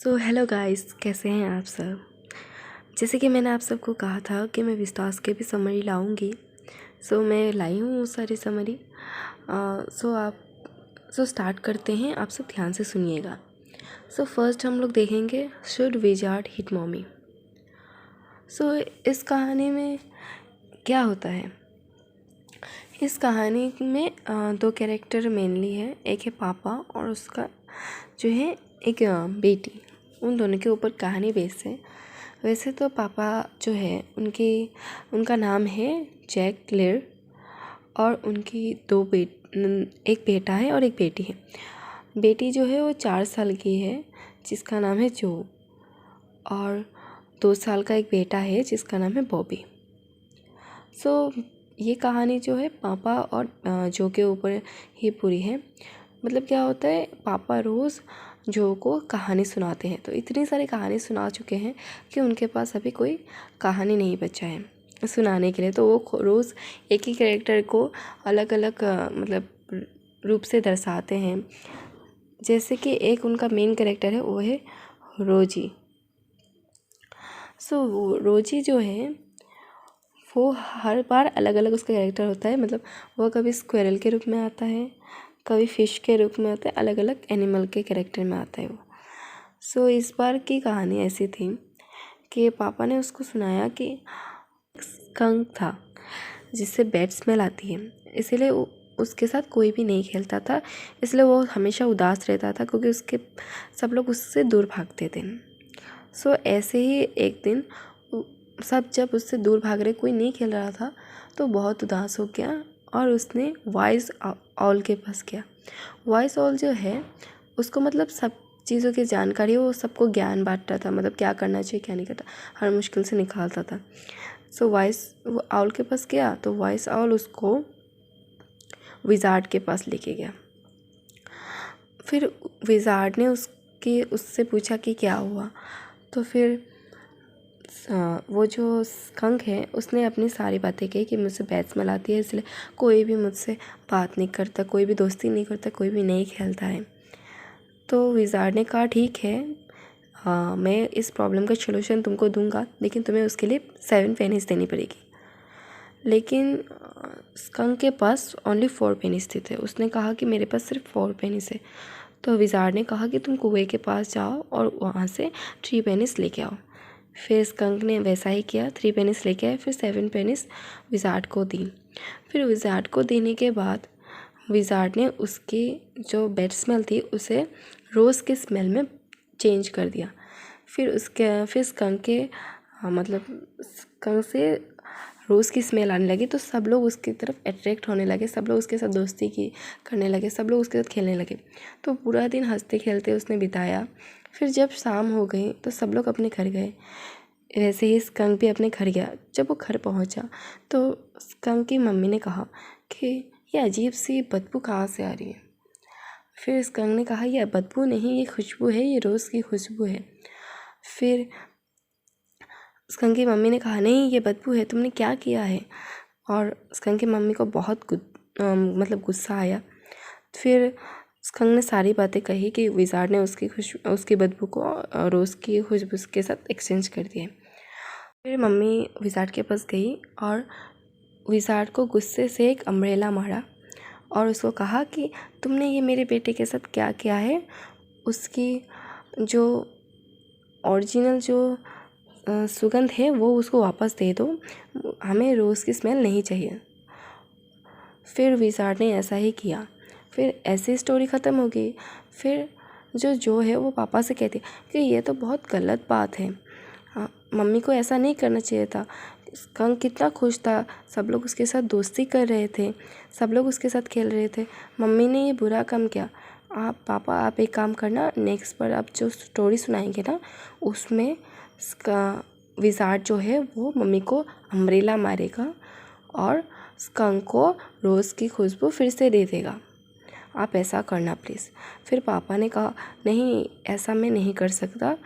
So hello guys, कैसे हैं आप सब। जैसे कि मैंने आप सबको कहा था कि मैं विस्तास के भी समरी लाऊंगी। मैं लाई हूँ वो सारी समरी। सो स्टार्ट करते हैं। आप सब ध्यान से सुनिएगा। फर्स्ट हम लोग देखेंगे शुड विजार्ड हिट मॉमी। इस कहानी में क्या होता है। इस कहानी में दो कैरेक्टर मेनली है। एक है पापा और उसका जो है एक बेटी। उन दोनों के ऊपर कहानी बेस्ड है। वैसे तो पापा जो है उनका नाम है जैक क्लेयर और उनकी एक बेटा है और एक बेटी है। बेटी जो है वो 4 साल की है जिसका नाम है जो, और 2 साल का एक बेटा है जिसका नाम है बॉबी। ये कहानी जो है पापा और जो के ऊपर ही पूरी है। मतलब क्या होता है, पापा रोज़ जो को कहानी सुनाते हैं। तो इतनी सारी कहानी सुना चुके हैं कि उनके पास अभी कोई कहानी नहीं बचा है सुनाने के लिए। तो वो रोज़ एक ही कैरेक्टर को अलग अलग मतलब रूप से दर्शाते हैं। जैसे कि एक उनका मेन कैरेक्टर है वो है रोजी। रोजी जो है वो हर बार अलग अलग उसका कैरेक्टर होता है। मतलब वो कभी स्क्वेरल के रूप में आता है, कभी फिश के रूप में आता है, अलग अलग एनिमल के कैरेक्टर में आता है वो। इस बार की कहानी ऐसी थी कि पापा ने उसको सुनाया कि स्कंक था जिससे बैड स्मेल आती है, इसीलिए उसके साथ कोई भी नहीं खेलता था। इसलिए वो हमेशा उदास रहता था क्योंकि उसके सब लोग उससे दूर भागते थे। ऐसे ही एक दिन सब जब उससे दूर भाग रहे, कोई नहीं खेल रहा था, तो बहुत उदास हो गया और उसने वाइस ऑल के पास गया। वाइस ऑल जो है उसको मतलब सब चीज़ों की जानकारी, वो सबको ज्ञान बांटता था। मतलब क्या करना चाहिए क्या नहीं करता, हर मुश्किल से निकालता था। वाइस ऑल के पास गया तो वाइस ऑल उसको विजार्ड के पास लेके गया। फिर विजार्ड ने उससे पूछा कि क्या हुआ। तो फिर वो जो स्कंक है उसने अपनी सारी बातें कही कि मुझसे बैड स्मेल आती है, इसलिए कोई भी मुझसे बात नहीं करता, कोई भी दोस्ती नहीं करता, कोई भी नहीं खेलता है। तो विजार्ड ने कहा ठीक है, मैं इस प्रॉब्लम का सलूशन तुमको दूंगा, लेकिन तुम्हें उसके लिए 7 पेनीज देनी पड़ेगी। लेकिन स्कंक के पास ओनली 4 पेनीज थे। उसने कहा कि मेरे पास सिर्फ 4 पेनीज है। तो विजार्ड ने कहा कि तुम कुएं के पास जाओ और वहाँ से 3 पेनीज लेके आओ। फिर स्कंक ने वैसा ही किया, 3 पेनीज लेके आए। फिर 7 पेनीज विजार्ड को दी। फिर विजार्ड को देने के बाद विजार्ड ने उसकी जो बैड स्मेल थी उसे रोज़ के स्मेल में चेंज कर दिया। फिर स्कंक के मतलब स्कंक से रोज़ की स्मेल आने लगी। तो सब लोग उसकी तरफ अट्रैक्ट होने लगे, सब लोग उसके साथ दोस्ती करने लगे, सब लोग उसके साथ खेलने लगे। तो पूरा दिन हंसते खेलते उसने बिताया। फिर जब शाम हो गई तो सब लोग अपने घर गए। वैसे ही स्कंक भी अपने घर गया। जब वो घर पहुंचा तो स्कंक की मम्मी ने कहा कि ये अजीब सी बदबू कहाँ से आ रही है। फिर स्कंक ने कहा यह बदबू नहीं, ये खुशबू है, ये रोज़ की खुशबू है। फिर स्कंक की मम्मी ने कहा नहीं, ये बदबू है, तुमने क्या किया है। और स्कंक की मम्मी को बहुत मतलब गुस्सा आया। फिर स्कंक ने सारी बातें कही कि विजार्ड ने उसकी बदबू को रोज़ की खुशबू के साथ एक्सचेंज कर दिया। फिर मम्मी विजार्ड के पास गई और विजार्ड को गुस्से से एक अम्ब्रेला मारा और उसको कहा कि तुमने ये मेरे बेटे के साथ क्या किया है। उसकी जो ओरिजिनल जो सुगंध है वो उसको वापस दे दो, हमें रोज़ की स्मेल नहीं चाहिए। फिर विजार्ड ने ऐसा ही किया। फिर ऐसी स्टोरी ख़त्म हो गई। फिर जो है वो पापा से कहती कि ये तो बहुत गलत बात है, मम्मी को ऐसा नहीं करना चाहिए था। स्कंक कितना खुश था, सब लोग उसके साथ दोस्ती कर रहे थे, सब लोग उसके साथ खेल रहे थे, मम्मी ने ये बुरा काम किया। आप एक काम करना, नेक्स्ट पर आप जो स्टोरी सुनाएंगे ना उसमें विजार्ड जो है वो मम्मी को अम्ब्रेला मारेगा और स्कंक को रोज़ की खुशबू फिर से दे देगा। आप ऐसा करना प्लीज़। फिर पापा ने कहा नहीं, ऐसा मैं नहीं कर सकता,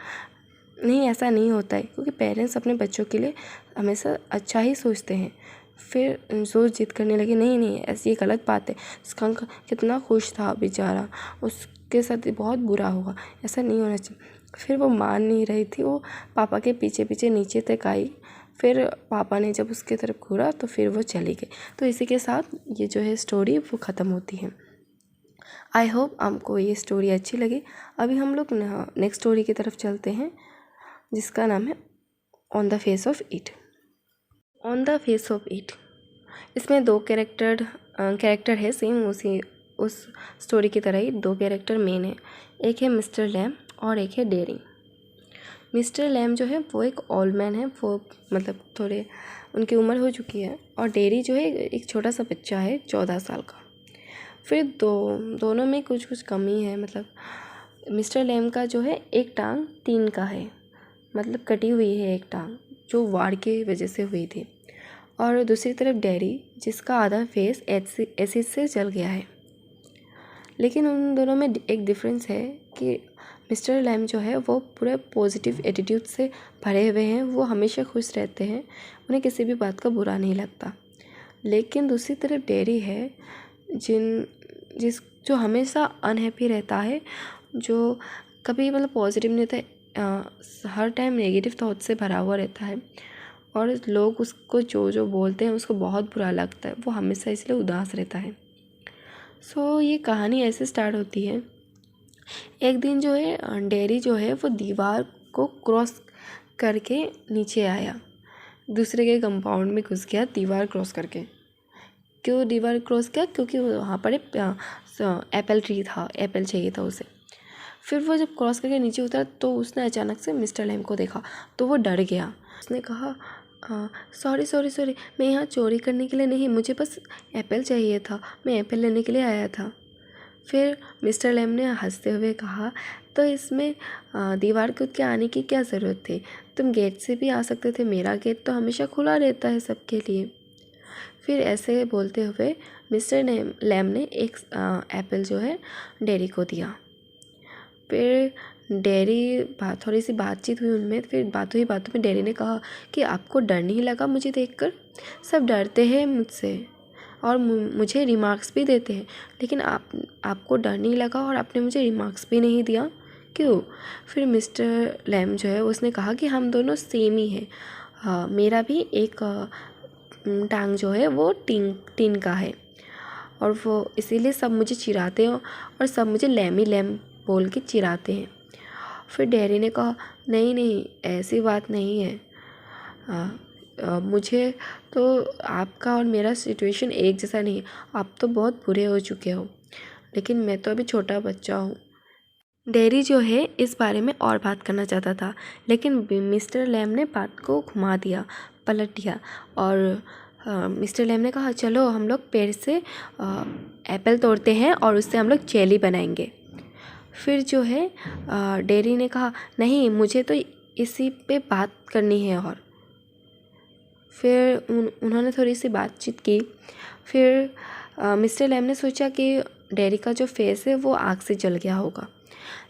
नहीं ऐसा नहीं होता है, क्योंकि पेरेंट्स अपने बच्चों के लिए हमेशा अच्छा ही सोचते हैं। फिर जोर जिद करने लगे नहीं नहीं, ऐसी ये गलत बात है, स्कंक कितना खुश था बेचारा, उसके साथ बहुत बुरा हुआ, ऐसा नहीं होना चाहिए। फिर वो मान नहीं रही थी, वो पापा के पीछे पीछे नीचे तक आई। फिर पापा ने जब उसके तरफ घूरा तो फिर वो चली गई। तो इसी के साथ ये जो है स्टोरी वो ख़त्म होती है। आई होप आपको ये स्टोरी अच्छी लगी। अभी हम लोग नेक्स्ट स्टोरी की तरफ चलते हैं, जिसका नाम है on the face of it. On the face of it, इसमें दो कैरेक्टर है, सेम उस स्टोरी की तरह ही दो कैरेक्टर मेन है। एक है मिस्टर लैम और एक है डेरी। मिस्टर लैम जो है वो एक ओल्ड मैन है, वो मतलब थोड़े उनकी उम्र हो चुकी है, और डेरी जो है एक छोटा सा बच्चा है 14 साल का। फिर दोनों में कुछ कुछ कमी है। मतलब मिस्टर लैम का जो है एक टांग 3 का है, मतलब कटी हुई है एक टांग, जो वार की वजह से हुई थी। और दूसरी तरफ डेरी, जिसका आधा फेस एसिड से जल गया है। लेकिन उन दोनों में एक डिफरेंस है कि मिस्टर लैम जो है वो पूरे पॉजिटिव एटीट्यूड से भरे हुए हैं, वो हमेशा खुश रहते हैं, उन्हें किसी भी बात का बुरा नहीं लगता। लेकिन दूसरी तरफ डेरी है जो हमेशा अनहैप्पी रहता है, जो कभी मतलब पॉजिटिव नहीं रहता, हर टाइम नेगेटिव थॉट से भरा हुआ रहता है, और लोग उसको जो जो बोलते हैं उसको बहुत बुरा लगता है, वो हमेशा इसलिए उदास रहता है। सो ये कहानी ऐसे स्टार्ट होती है। एक दिन जो है डेरी जो है वो दीवार को क्रॉस करके नीचे आया, दूसरे के कंपाउंड में घुस गया दीवार क्रॉस करके। क्यों दीवार क्रॉस किया? क्योंकि वहाँ पर एक एप्पल ट्री था, एप्पल चाहिए था उसे। फिर वो जब क्रॉस करके नीचे उतरा तो उसने अचानक से मिस्टर लैम को देखा, तो वो डर गया। उसने कहा सॉरी, मैं यहाँ चोरी करने के लिए नहीं, मुझे बस एप्पल चाहिए था, मैं एप्पल लेने के लिए आया था। फिर मिस्टर लैम ने हंसते हुए कहा, तो इसमें दीवार कूद के आने की क्या ज़रूरत थी? तुम गेट से भी आ सकते थे, मेरा गेट तो हमेशा खुला रहता है सबके लिए। फिर ऐसे बोलते हुए मिस्टर लैम ने एक एप्पल जो है डेरी को दिया। फिर थोड़ी सी बातचीत हुई उनमें। फिर बातों में डेरी ने कहा कि आपको डर नहीं लगा मुझे देखकर? सब डरते हैं मुझसे और मुझे रिमार्क्स भी देते हैं, लेकिन आपको डर नहीं लगा और आपने मुझे रिमार्क्स भी नहीं दिया, क्यों? फिर मिस्टर लैम जो है उसने कहा कि हम दोनों सेम ही हैं, मेरा भी एक टांग जो है वो टीन का है, और वो इसीलिए सब मुझे चिढ़ाते हैं और सब मुझे लैमी लैम बोल के चिढ़ाते हैं। फिर डेरी ने कहा, नहीं, ऐसी बात नहीं है, मुझे तो आपका और मेरा सिचुएशन एक जैसा नहीं है, आप तो बहुत बुरे हो चुके हो, लेकिन मैं तो अभी छोटा बच्चा हूँ। डेरी जो है इस बारे में और बात करना चाहता था, लेकिन मिस्टर लैम ने बात को घुमा दिया, पलट दिया, और मिस्टर लैम ने कहा, चलो हम लोग पेड़ से एप्पल तोड़ते हैं और उससे हम लोग जेली बनाएंगे। फिर जो है डेरी ने कहा, नहीं, मुझे तो इसी पे बात करनी है। और फिर उन्होंने थोड़ी सी बातचीत की। फिर मिस्टर लैम ने सोचा कि डेरी का जो फेस है वो आग से जल गया होगा,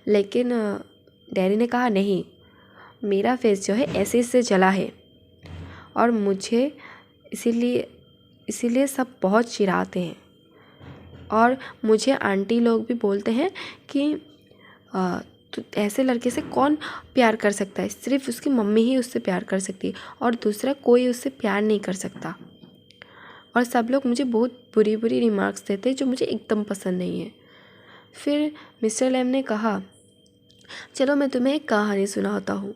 लेकिन डेरी ने कहा, नहीं, मेरा फेस जो है एसिड से जला है, और मुझे इसीलिए सब बहुत चिढ़ाते हैं, और मुझे आंटी लोग भी बोलते हैं कि तो ऐसे लड़के से कौन प्यार कर सकता है, सिर्फ उसकी मम्मी ही उससे प्यार कर सकती है, और दूसरा कोई उससे प्यार नहीं कर सकता, और सब लोग मुझे बहुत बुरी रिमार्क्स देते हैं जो मुझे एकदम पसंद नहीं है। फिर मिस्टर लैम ने कहा, चलो मैं तुम्हें एक कहानी सुनाता हूँ।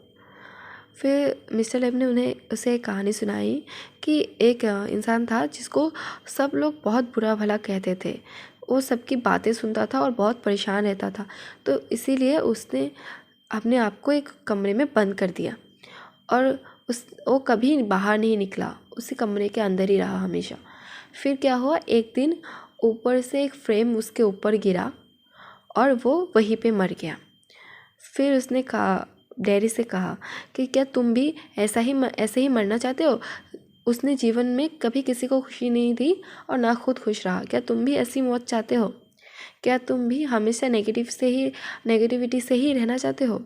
फिर मिस्टर लैम ने उसे एक कहानी सुनाई कि एक इंसान था जिसको सब लोग बहुत बुरा भला कहते थे, वो सबकी बातें सुनता था और बहुत परेशान रहता था, तो इसीलिए उसने अपने आप को एक कमरे में बंद कर दिया, और वो कभी बाहर नहीं निकला, उसी कमरे के अंदर ही रहा हमेशा। फिर क्या हुआ, एक दिन ऊपर से एक फ्रेम उसके ऊपर गिरा और वो वहीं पे मर गया। फिर उसने डेरी से कहा कि क्या तुम भी ऐसे ही मरना चाहते हो? उसने जीवन में कभी किसी को खुशी नहीं दी और ना खुद खुश रहा, क्या तुम भी ऐसी मौत चाहते हो? क्या तुम भी हमेशा नेगेटिविटी से ही रहना चाहते हो?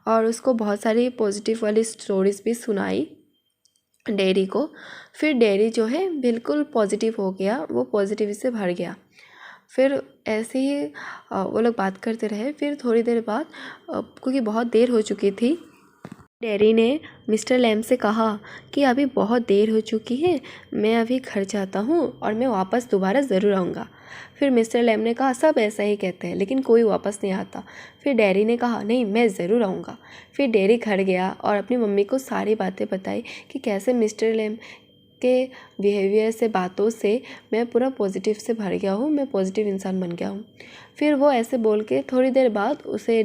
और उसको बहुत सारी पॉजिटिव वाली स्टोरीज भी सुनाई डेरी को। फिर डेरी जो है बिल्कुल पॉजिटिव हो गया, वो पॉजिटिव से भर गया। फिर ऐसे ही वो लोग बात करते रहे। फिर थोड़ी देर बाद क्योंकि बहुत देर हो चुकी थी, डैरी ने मिस्टर लैम से कहा कि अभी बहुत देर हो चुकी है, मैं अभी घर जाता हूँ और मैं वापस दोबारा ज़रूर आऊँगा। फिर मिस्टर लैम ने कहा सब ऐसा ही कहते हैं लेकिन कोई वापस नहीं आता। फिर डैरी ने कहा नहीं, मैं ज़रूर आऊँगा। फिर डैरी घर गया और अपनी मम्मी को सारी बातें बताई कि कैसे मिस्टर लैम के बिहेवियर से, बातों से मैं पूरा पॉजिटिव से भर गया हूँ, मैं पॉजिटिव इंसान बन गया हूँ। फिर वो ऐसे बोल के थोड़ी देर बाद उसे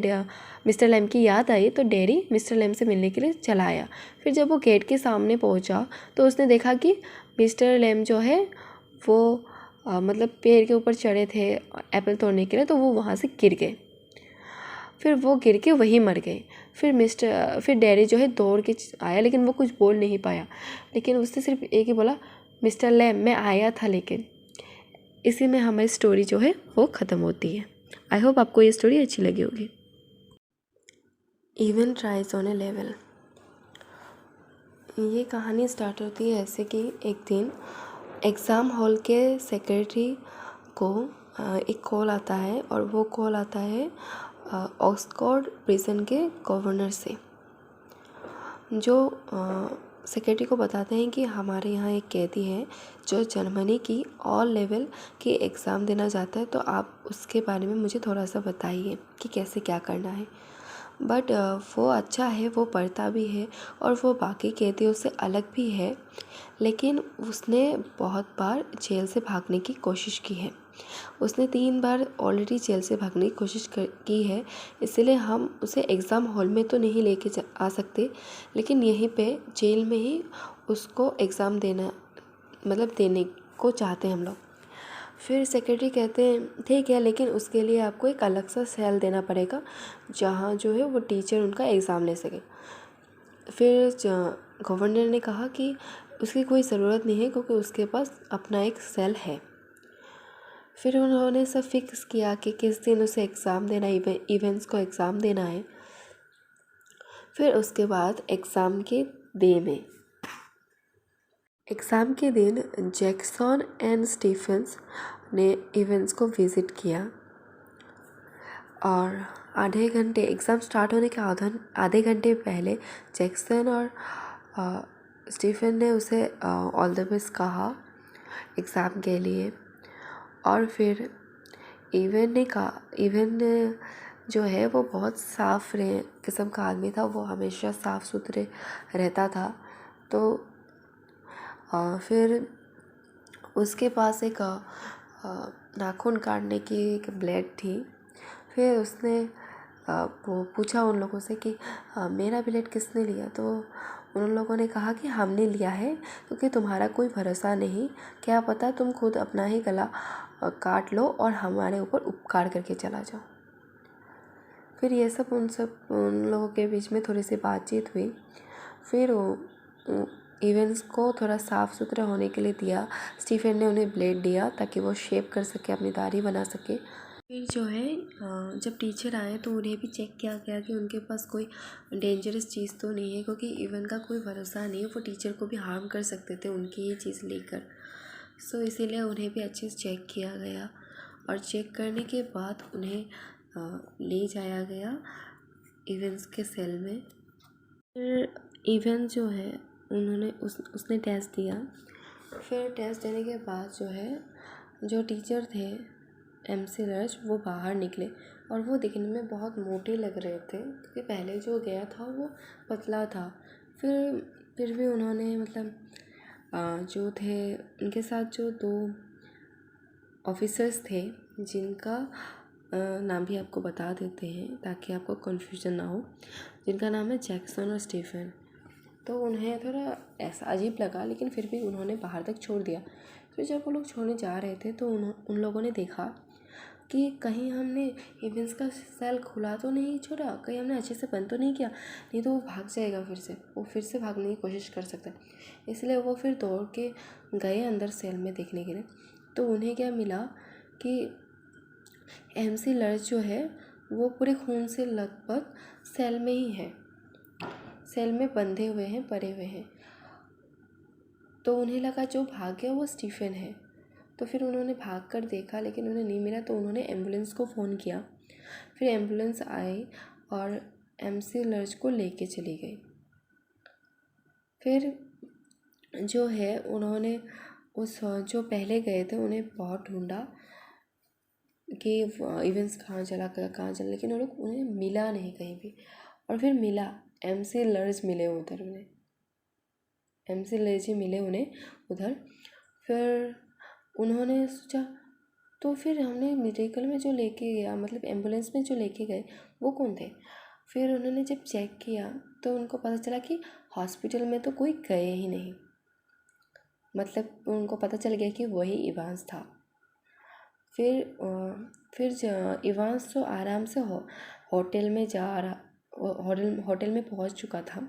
मिस्टर लैम की याद आई, तो डैरी मिस्टर लैम से मिलने के लिए चला आया। फिर जब वो गेट के सामने पहुंचा तो उसने देखा कि मिस्टर लैम जो है वो मतलब पेड़ के ऊपर चढ़े थे एप्पल तोड़ने के लिए, तो वो वहाँ से गिर गए। फिर वो गिर के वहीं मर गए। फिर डैडी जो है दौड़ के आया, लेकिन वो कुछ बोल नहीं पाया, लेकिन उसने सिर्फ एक ही बोला, मिस्टर लैम मैं आया था। लेकिन इसी में हमारी स्टोरी जो है वो ख़त्म होती है। आई होप आपको ये स्टोरी अच्छी लगी होगी। Even tries on A level. ये कहानी स्टार्ट होती है ऐसे कि एक दिन एग्ज़ाम हॉल के सेक्रेटरी को एक कॉल आता है, और वो कॉल आता है ऑक्सफोर्ड प्रिजन के गवर्नर से, जो सेक्रेटरी को बताते हैं कि हमारे यहाँ एक कैदी है जो जर्मनी की ऑल लेवल की एग्ज़ाम देना चाहता है, तो आप उसके बारे में मुझे थोड़ा सा बताइए कि कैसे क्या करना है। बट वो अच्छा है, वो पढ़ता भी है और वो बाकी कैदियों से अलग भी है, लेकिन उसने बहुत बार जेल से भागने की कोशिश की है। उसने 3 बार ऑलरेडी जेल से भागने की कोशिश की है, इसलिए हम उसे एग्ज़ाम हॉल में तो नहीं लेके आ सकते, लेकिन यहीं पे जेल में ही उसको एग्ज़ाम देने को चाहते हैं हम लोग। फिर सेक्रेटरी कहते हैं ठीक है, लेकिन उसके लिए आपको एक अलग सा सेल देना पड़ेगा जहाँ जो है वो टीचर उनका एग्ज़ाम ले सके। फिर गवर्नर ने कहा कि उसकी कोई ज़रूरत नहीं है क्योंकि उसके पास अपना एक सेल है। फिर उन्होंने सब फिक्स किया कि किस दिन उसे एग्ज़ाम देना, इवेंट्स को एग्ज़ाम देना है। फिर उसके बाद एग्ज़ाम के दिन जैक्सन एंड स्टीफेंस ने इवेंट्स को विज़िट किया, और एग्ज़ाम स्टार्ट होने के आधे घंटे पहले जैक्सन और स्टीफन ने उसे ऑल द बेस्ट कहा एग्ज़ाम के लिए। और फिर इवन जो है वो बहुत साफ़ किस्म का आदमी था, वो हमेशा साफ़ सुथरे रहता था। तो फिर उसके पास एक नाखून काटने की एक ब्लेड थी। फिर उसने वो पूछा उन लोगों से कि मेरा ब्लेड किसने लिया, तो उन लोगों ने कहा कि हमने लिया है क्योंकि तुम्हारा कोई भरोसा नहीं, क्या पता तुम खुद अपना ही गला काट लो और हमारे ऊपर उपकार करके चला जाओ। फिर ये सब उन लोगों के बीच में थोड़ी सी बातचीत हुई। फिर इवेंट्स को थोड़ा साफ़ सुथरा होने के लिए दिया, स्टीफन ने उन्हें ब्लेड दिया ताकि वो शेव कर सके, अपनी दाढ़ी बना सके। फिर जो है जब टीचर आए तो उन्हें भी चेक किया गया कि उनके पास कोई डेंजरस चीज़ तो नहीं है, क्योंकि इवन का कोई भरोसा नहीं है, वो टीचर को भी हार्म कर सकते थे उनकी ये चीज़ लेकर। सो इसीलिए उन्हें भी अच्छे से चेक किया गया, और चेक करने के बाद उन्हें ले जाया गया इवेंट्स के सेल में। फिर इवेंट्स जो है उसने टेस्ट दिया। फिर टेस्ट देने के बाद जो टीचर थे MC लर्च, वो बाहर निकले और वो दिखने में बहुत मोटे लग रहे थे क्योंकि पहले जो गया था वो पतला था। फिर भी उन्होंने जो थे उनके साथ जो 2 ऑफिसर्स थे, जिनका नाम भी आपको बता देते हैं ताकि आपको कन्फ्यूजन ना हो, जिनका नाम है जैक्सन और स्टीफन। तो उन्हें थोड़ा ऐसा अजीब लगा, लेकिन फिर भी उन्होंने बाहर तक छोड़ दिया। फिर जब वो लोग छोड़ने जा रहे थे तो उन लोगों ने देखा कि कहीं हमने इवेंट्स का सेल खुला तो नहीं छोड़ा, कहीं हमने अच्छे से बंद तो नहीं किया, नहीं तो वो भाग जाएगा, वो फिर से भागने की कोशिश कर सकता है। इसलिए वो फिर दौड़ के गए अंदर सेल में देखने के लिए। तो उन्हें क्या मिला कि MC लर्च जो है वो पूरे खून से लगभग सेल में ही है, सेल में बंधे हुए हैं, पड़े हुए हैं। तो उन्हें लगा जो भाग गया वो स्टीफन है। तो फिर उन्होंने भाग कर देखा लेकिन उन्हें नहीं मिला, तो उन्होंने एम्बुलेंस को फ़ोन किया। फिर एम्बुलेंस आई और MC लर्ज को लेके चली गई। फिर जो है उन्होंने उस जो पहले गए थे उन्हें बहुत ढूंढा कि इवेंट्स कहाँ चला, लेकिन उन्हें मिला नहीं कहीं भी। और फिर मिला, MC लर्ज मिले उधर उन्हें, MC लर्ज ही मिले उन्हें उधर। फिर उन्होंने सोचा, तो फिर हमने मेडिकल में जो लेके गया, मतलब एम्बुलेंस में जो लेके गए वो कौन थे। फिर उन्होंने जब चेक किया तो उनको पता चला कि हॉस्पिटल में तो कोई गए ही नहीं, मतलब उनको पता चल गया कि वही इवांस था। फिर इवांस तो आराम से होटल में जा रहा, होटल में पहुंच चुका था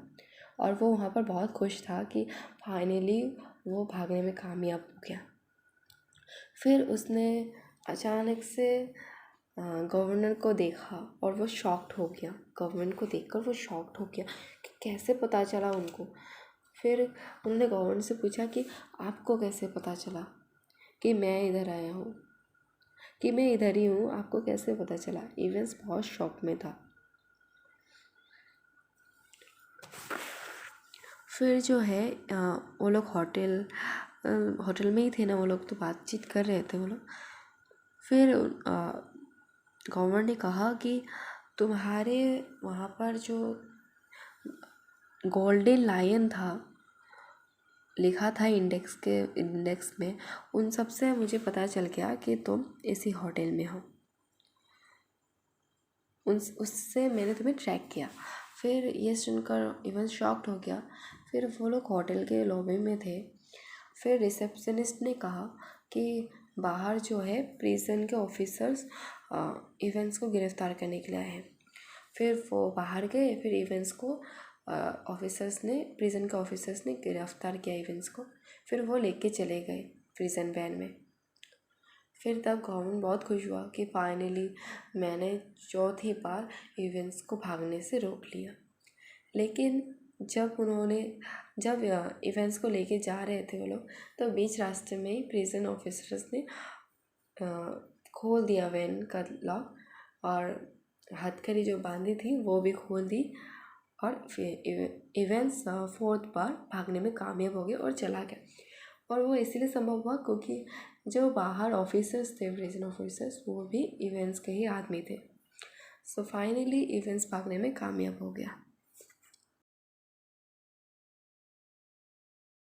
और वो वहाँ पर बहुत खुश था कि फाइनली वो भागने में कामयाब हो गया। फिर उसने अचानक से गवर्नर को देखा और वो शॉक्ड हो गया। गवर्नर को देखकर वो शॉक्ड हो गया कि कैसे पता चला उनको। फिर उन्होंने गवर्नर से पूछा कि आपको कैसे पता चला कि मैं इधर आया हूँ, कि मैं इधर ही हूँ, आपको कैसे पता चला। इवेंस बहुत शॉक में था। फिर जो है वो लोग होटल में ही थे ना, वो लोग तो बातचीत कर रहे थे वो लोग। फिर गवर्नर ने कहा कि तुम्हारे वहाँ पर जो गोल्डन लायन था लिखा था इंडेक्स में, उन सब से मुझे पता चल गया कि तुम इसी होटल में हो। उससे मैंने तुम्हें ट्रैक किया। फिर ये सुनकर इवन शॉक्ड हो गया। फिर वो लोग होटल के लॉबी में थे। फिर रिसेप्शनिस्ट ने कहा कि बाहर जो है प्रिजन के ऑफिसर्स इवेंट्स को गिरफ़्तार करने के लिए आए हैं। फिर वो बाहर गए। फिर इवेंट्स को प्रिजन के ऑफिसर्स ने गिरफ़्तार किया इवेंट्स को। फिर वो लेके चले गए प्रिजन वैन में। फिर तब गवर्नमेंट बहुत खुश हुआ कि फाइनली मैंने चौथी बार इवेंट्स को भागने से रोक लिया। लेकिन जब इवेंट्स को लेके जा रहे थे वो लोग, तो बीच रास्ते में ही प्रिजन ऑफिसर्स ने खोल दिया वैन का लॉक और हथकड़ी जो बांधी थी वो भी खोल दी। और फिर इवेंट्स फोर्थ बार भागने में कामयाब हो गए और चला गया। और वो इसीलिए संभव हुआ क्योंकि जो बाहर ऑफिसर्स थे, प्रिजन ऑफिसर्स, वो भी इवेंट्स के ही आदमी थे। सो फाइनली इवेंट्स भागने में कामयाब हो गया।